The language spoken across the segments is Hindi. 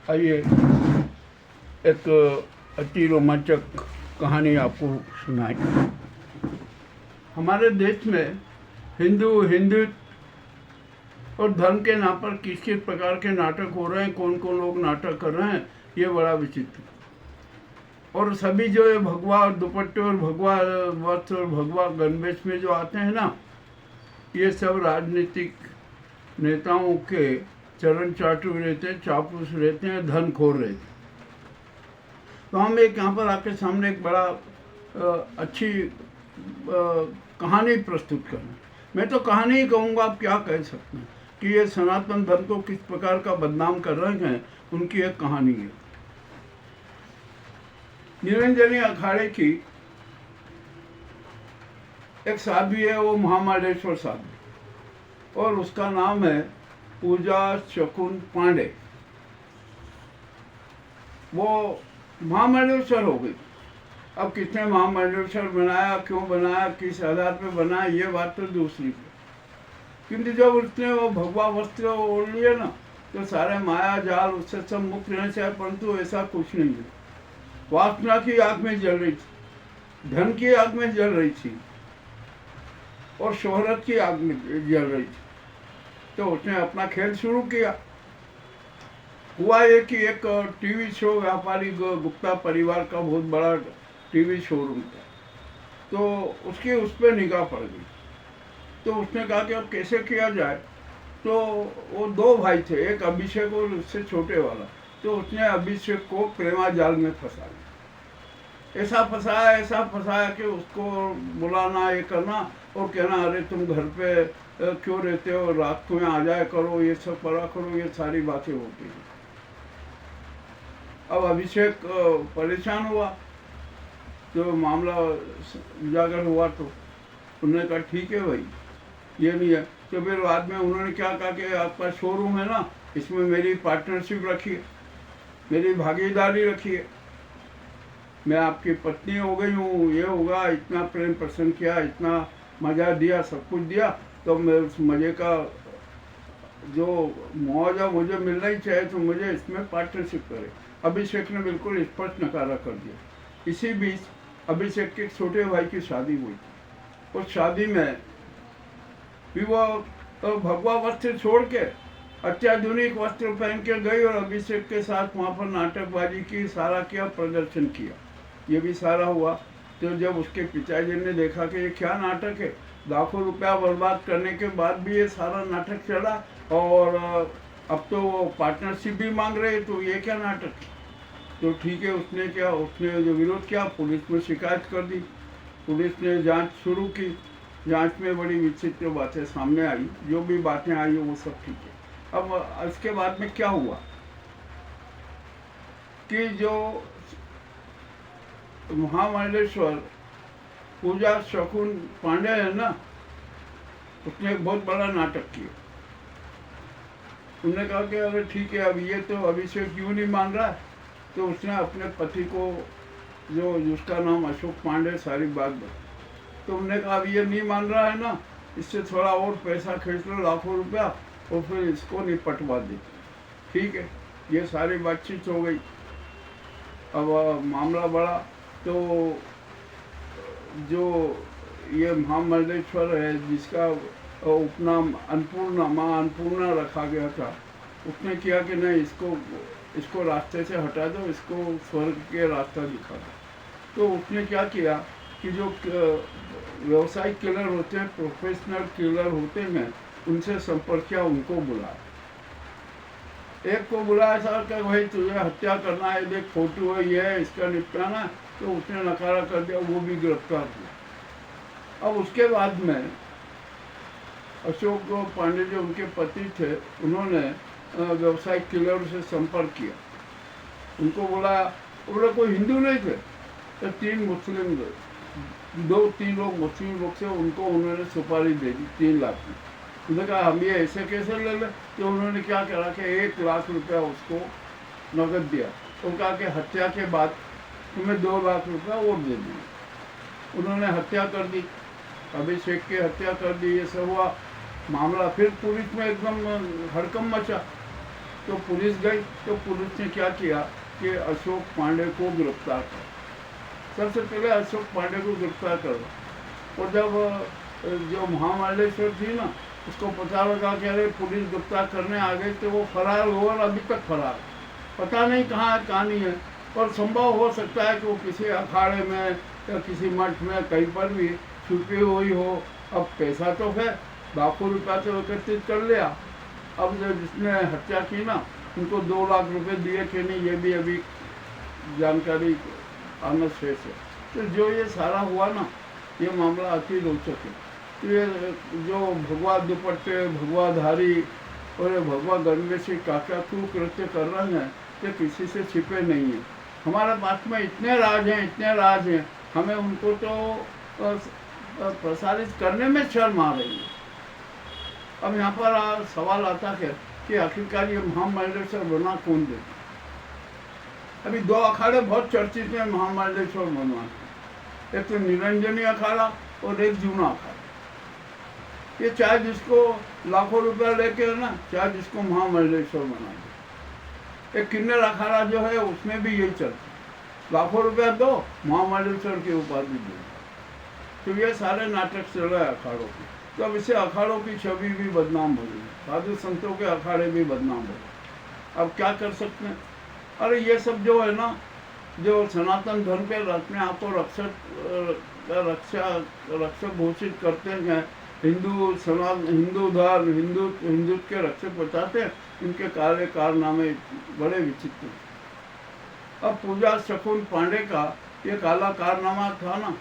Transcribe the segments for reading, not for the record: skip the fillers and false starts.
आइए एक अति रोमांचक कहानी आपको सुनाई। हमारे देश में हिंदू और धर्म के नाम पर किस किस प्रकार के नाटक हो रहे हैं, कौन कौन लोग नाटक कर रहे हैं, ये बड़ा विचित्र। और सभी जो ये भगवा दुपट्टे और भगवा वस्त्र और भगवा गणवेश में जो आते हैं ना, ये सब राजनीतिक नेताओं के चरण चाटू रहते हैं, चापलूस रहते हैं, धनखोर रहते हैं। तो हम एक यहाँ पर आपके सामने एक बड़ा अच्छी कहानी प्रस्तुत कर रहे हैं। मैं तो कहानी ही कहूँगा, आप क्या कह सकते हैं कि ये सनातन धर्म को किस प्रकार का बदनाम कर रहे हैं, उनकी एक कहानी है। निरंजनी अखाड़े की एक साध्वी है, वो महामालेश्वर साध्वी, और उसका नाम है पूजा शकुन पांडे। वो महामालेश्वर हो गई। अब किसने महामालेश्वर बनाया, क्यों बनाया, किस आधार पे बनाया, ये बात तो दूसरी है। किंतु जब उसने वो भगवा वस्त्र ओढ़ लिए ना, तो सारे माया जाल उससे सब मुक्त रहने से, परंतु ऐसा कुछ नहीं है। वासना की आग में जल रही थी, धन की आग में जल रही थी, और शोहरत की आग में जल रही थी। तो उसने अपना खेल शुरू किया। हुआ ये कि एक टीवी शो, व्यापारी गुप्ता परिवार का बहुत बड़ा टीवी शोरूम था, तो उसकी उस पर निगाह पड़ गई। तो उसने कहा कि अब कैसे किया जाए। तो वो दो भाई थे, एक अभिषेक और उससे छोटे वाला। तो उसने अभिषेक को प्रेमा जाल में फंसा दिया। ऐसा फंसाया कि उसको बुलाना, ये करना और कहना, अरे तुम घर पे क्यों रहते हो, रात को आ जाया करो, ये सब करा करो, ये सारी बातें होती हैं। अब अभिषेक परेशान हुआ। जो मामला उजागर हुआ तो उन्होंने कहा ठीक है भाई, ये नहीं है। तो फिर बाद में उन्होंने क्या कहा कि आपका शोरूम है ना, इसमें मेरी पार्टनरशिप रखिए, मेरी भागीदारी रखिए, मैं आपकी पत्नी हो गई हूँ, ये होगा। इतना प्रेम प्रसन्न किया, इतना मज़ा दिया, सब कुछ दिया, तो मैं उस मज़े का जो मुआवजा मुझे मिलना ही चाहिए, तो मुझे इसमें पार्टनरशिप करे। अभिषेक ने बिल्कुल स्पष्ट नकारा कर दिया। इसी बीच अभिषेक के छोटे भाई की शादी हुई थी। उस शादी में भी वो भगवा वस्त्र छोड़ के अत्याधुनिक वस्त्र पहन के गई और अभिषेक के साथ वहाँ पर नाटकबाजी की, सारा किया, प्रदर्शन किया। ये भी सारा हुआ। तो जब उसके पिताजी ने देखा कि ये क्या नाटक है, लाखों रुपया बर्बाद करने के बाद भी ये सारा नाटक चला, और अब तो वो पार्टनरशिप भी मांग रहे, तो ये क्या नाटक। तो ठीक है, उसने जो विरोध किया, पुलिस में शिकायत कर दी। पुलिस ने जांच शुरू की। जांच में बड़ी विचित्र बातें सामने आई। जो भी बातें आई वो सब ठीक है। अब इसके बाद में क्या हुआ कि जो महामालेश्वर पूजा शकुन पांडे है ना, उसने एक बहुत बड़ा नाटक किया। उन्होंने कहा कि अरे ठीक है, अब ये तो अभिषेक क्यों नहीं मान रहा है। तो उसने अपने पति को, जिसका नाम अशोक पांडे, सारी बात बताई। तो उन्होंने कहा अब ये नहीं मान रहा है ना, इससे थोड़ा और पैसा खींच लो, लाखों रुपया, और फिर इसको निपटवा दे। ठीक है, ये सारी बातचीत हो गई। अब मामला बढ़ा, तो जो ये महामंडलेश्वर है, जिसका उपनाम अन्नपूर्णा, माँ अन्नपूर्णा रखा गया था, उसने किया कि नहीं, इसको रास्ते से हटा दो, इसको स्वर्ग के रास्ता दिखा दो। तो उसने क्या किया कि जो व्यवसायिक किलर होते हैं, प्रोफेशनल किलर होते हैं, उनसे संपर्क किया, उनको बुलाया। एक को बुलाया था कि भाई तुझे हत्या करना है, देख फोटो है, ये है, इसका निपटाना। तो उसने नकारा कर दिया, वो भी गिरफ्तार हुआ। अब उसके बाद में अशोक पांडे जो उनके पति थे, उन्होंने व्यवसायिक किलर से संपर्क किया, उनको बुलाया। बोला कोई हिंदू नहीं थे, तो 3 मुस्लिम, 2-3 लोग मुस्लिम लोग से, उनको उन्होंने सुपारी दे दी 3 लाख की। उन्होंने कहा हम ये ऐसे कैसे ले लें। तो उन्होंने क्या करा कि 1 लाख रुपया उसको नगद दिया। तो कहा कि हत्या के बाद तुम्हें 2 लाख रुपया और दे दिए। उन्होंने हत्या कर दी, अभिषेक की हत्या कर दी। ये सब हुआ। मामला फिर पुलिस में एकदम हड़कंप मचा। तो पुलिस गई, तो पुलिस ने क्या किया कि अशोक पांडे को गिरफ्तार कर, सबसे पहले अशोक पांडे को गिरफ्तार करो। और जब जो महामालेश्वर थी ना, उसको पता लगा कि अरे पुलिस गिरफ्तार करने आ गई, तो वो फरार हुआ और अभी तक फरार, पता नहीं कहाँ है कहाँ नहीं है। और संभव हो सकता है कि वो किसी अखाड़े में या किसी मठ में कहीं पर भी छुपी हुई हो। अब पैसा तो है, लाखों रुपया तो एकत्रित कर लिया। अब जो जिसने हत्या की ना, उनको 2 लाख रुपए दिए कि नहीं, ये भी अभी जानकारी आना शेष है। तो जो ये सारा हुआ ना, ये मामला अति रोचक है। तो ये जो भगवा दुपट्टे, भगवाधारी और भगवा गणवेशी काका क्यों कृत्य कर रहे हैं, ये किसी से छिपे नहीं है। हमारे पास में इतने राज हैं, इतने राज हैं, हमें उनको तो प्रसारित करने में शर्म आ रही है। अब यहाँ पर सवाल आता है कि आखिरकार ये महामालेश्वर बना कौन दे। अभी 2 अखाड़े बहुत चर्चित हैं महामालेश्वर बनवा के, एक तो निरंजनी अखाड़ा और एक जूना अखाड़ा। ये चाहे जिसको लाखों रुपया लेके ना, चाहे जिसको महामालेश्वर बना दे। एक किन्नर अखाड़ा जो है उसमें भी यही चलता, लाखों रुपया दो, महामालेश्वर की उपाधि दो। तो ये सारे नाटक चल रहे हैं अखाड़ों की। तो अब इससे अखाड़ों की छवि भी बदनाम हो गई, साधु संतों के अखाड़े भी बदनाम हो गए। अब क्या कर सकते हैं? अरे ये सब जो है ना, जो सनातन धर्म के अपने आप को रक्षक घोषित करते हैं, हिंदू धर्म, हिंदुत्व के रक्षक बताते हैं, इनके काले कारनामे बड़े विचित्र हैं। अब पूजा शकुन पांडे का ये काला कारनामा था ना,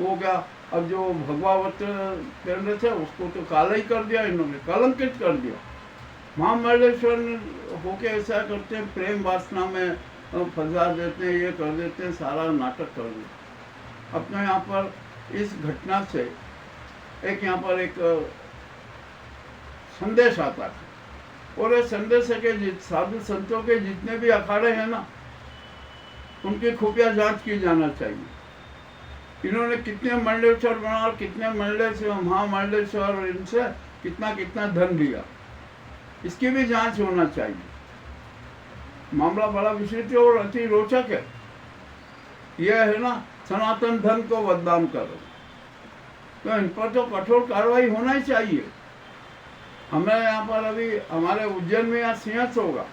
वो क्या, अब जो भगवावत केंद्र थे उसको तो काला ही कर दिया इन्होंने, कलंकित कर दिया। महामालेश्वर होके ऐसा करते हैं, प्रेम वासना में फंसा देते हैं, ये कर देते हैं, सारा नाटक कर देते हैं। अपने यहाँ पर इस घटना से एक यहाँ पर एक संदेश आता है, और ये संदेश है कि साधु संतों के जितने भी अखाड़े हैं ना, उनकी खुफिया जांच की जाना चाहिए। इन्होंने कितने मंडलेश्वर बना और कितने मंडलेश्वर, महामंडलेश्वर, इनसे कितना कितना धन लिया, इसकी भी जांच होना चाहिए। मामला बड़ा विचित्र और अति रोचक है। यह है ना, सनातन धर्म को बदनाम करो, तो इन पर तो कठोर कार्रवाई होना ही चाहिए। हमें यहाँ पर अभी हमारे उज्जैन में यहाँ सिंहस्थ होगा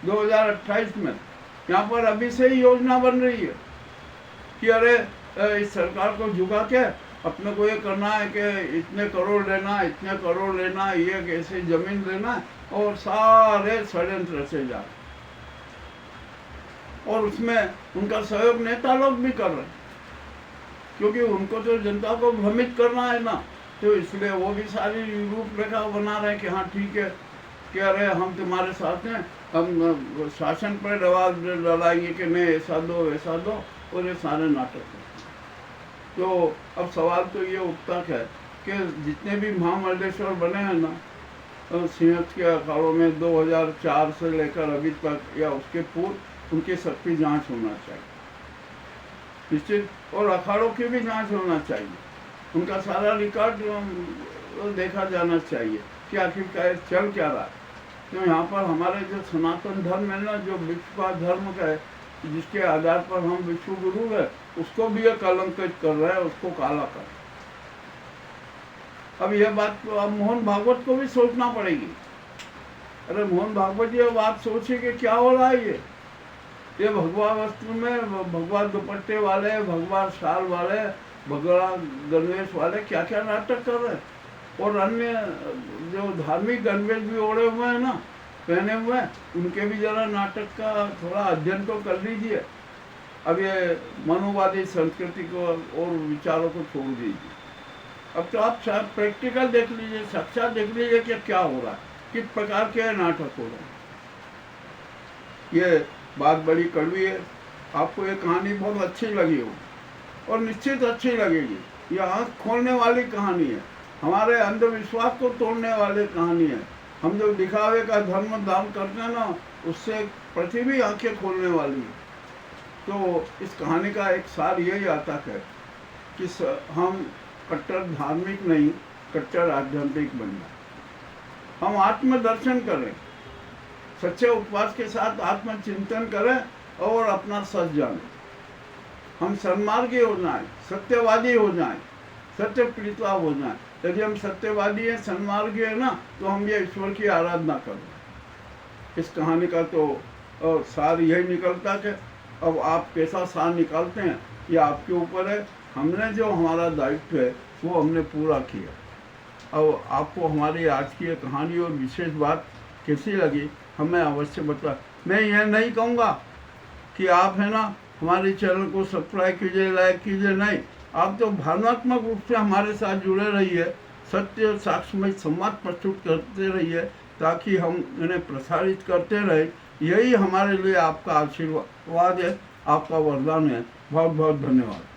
2028 में, यहाँ पर अभी से ही योजना बन रही है कि अरे इस सरकार को झुका के अपने को ये करना है कि इतने करोड़ लेना, इतने करोड़ लेना, ये कैसे जमीन लेना, और सारे षड्यंत्र रचे जा रहे, और उसमें उनका सहयोग नेता लोग भी कर रहे हैं, क्योंकि उनको तो जनता को भ्रमित करना है ना। तो इसलिए वो भी सारी रूपरेखा बना रहे हैं कि हाँ ठीक है, कि अरे हम तुम्हारे साथ हैं, हम शासन पर दबाव डालाएंगे कि नहीं ऐसा दो वैसा दो, और ये सारे नाटक हैं। तो अब सवाल तो ये उठता है कि जितने भी महामंडलेश्वर बने हैं ना, सिंहस्थ के अखाड़ों में 2004 से लेकर अभी तक या उसके पूर्व, उनकी सबकी जांच होना चाहिए निश्चित, और अखाड़ों की भी जांच होना चाहिए। उनका सारा रिकॉर्ड देखा जाना चाहिए कि आखिरकार चल क्या रहा है। तो यहाँ पर हमारे जो सनातन धर्म है ना, जो विश्व का धर्म का है, जिसके आधार पर हम विश्व गुरु है, उसको भी ये कलंकित कर रहा है, उसको काला कर। अब यह बात तो अब मोहन भागवत को भी सोचना पड़ेगी। अरे मोहन भागवत ये बात सोचे कि क्या हो रहा है, ये भगवा वस्त्र में, भगवा दुपट्टे वाले, भगवा शाल वाले, भगवा गणवेश वाले क्या क्या नाटक कर रहे हैं, और अन्य जो धार्मिक गणवेश भी ओढ़े हुए हैं ना, पहने हुए हैं, उनके भी जरा नाटक का थोड़ा अध्ययन तो कर लीजिए। अब ये मनोवादी संस्कृति को और विचारों को छोड़ दीजिए। अब तो आप प्रैक्टिकल देख लीजिए, साक्षात देख लीजिए कि क्या हो रहा है, किस प्रकार के नाटक हो रहे हैं। ये बात बड़ी कड़वी है, आपको ये कहानी बहुत अच्छी लगी हो, और निश्चित अच्छी लगेगी। ये आँख खोलने वाली कहानी है, हमारे अंधविश्वास को तोड़ने वाली कहानी है। हम जो दिखावे का धर्म दान करते हैं ना, उससे पृथ्वी आंखें खोलने वाली है। तो इस कहानी का एक सार यही आता है कि हम कट्टर धार्मिक नहीं, कट्टर आध्यात्मिक बनना। हम आत्मदर्शन करें, सच्चे उपवास के साथ आत्मचिंतन करें और अपना सच जानें। हम सन्मार्गी हो जाएं, सत्यवादी हो जाएं, सत्य प्रीतवा हो जाएं। यदि हम सत्यवादी हैं, सन्मार्गी हैं ना, तो हम ये ईश्वर की आराधना करें। इस कहानी का तो सार यही निकलता कि अब आप कैसा सार निकालते हैं ये आपके ऊपर है। हमने जो हमारा दायित्व है वो हमने पूरा किया। अब आपको हमारी आज की ये कहानी और विशेष बात कैसी लगी हमें अवश्य बता। मैं यह नहीं कहूँगा कि आप है ना हमारे चैनल को सब्सक्राइब कीजिए, लाइक कीजिए, नहीं। आप तो भावनात्मक रूप से हमारे साथ जुड़े रहिए, सत्य और साक्ष्यमय संवाद प्रस्तुत करते रहिए, ताकि हम इन्हें प्रसारित करते रहे। यही हमारे लिए आपका आशीर्वाद है, आपका वरदान है। बहुत बहुत धन्यवाद।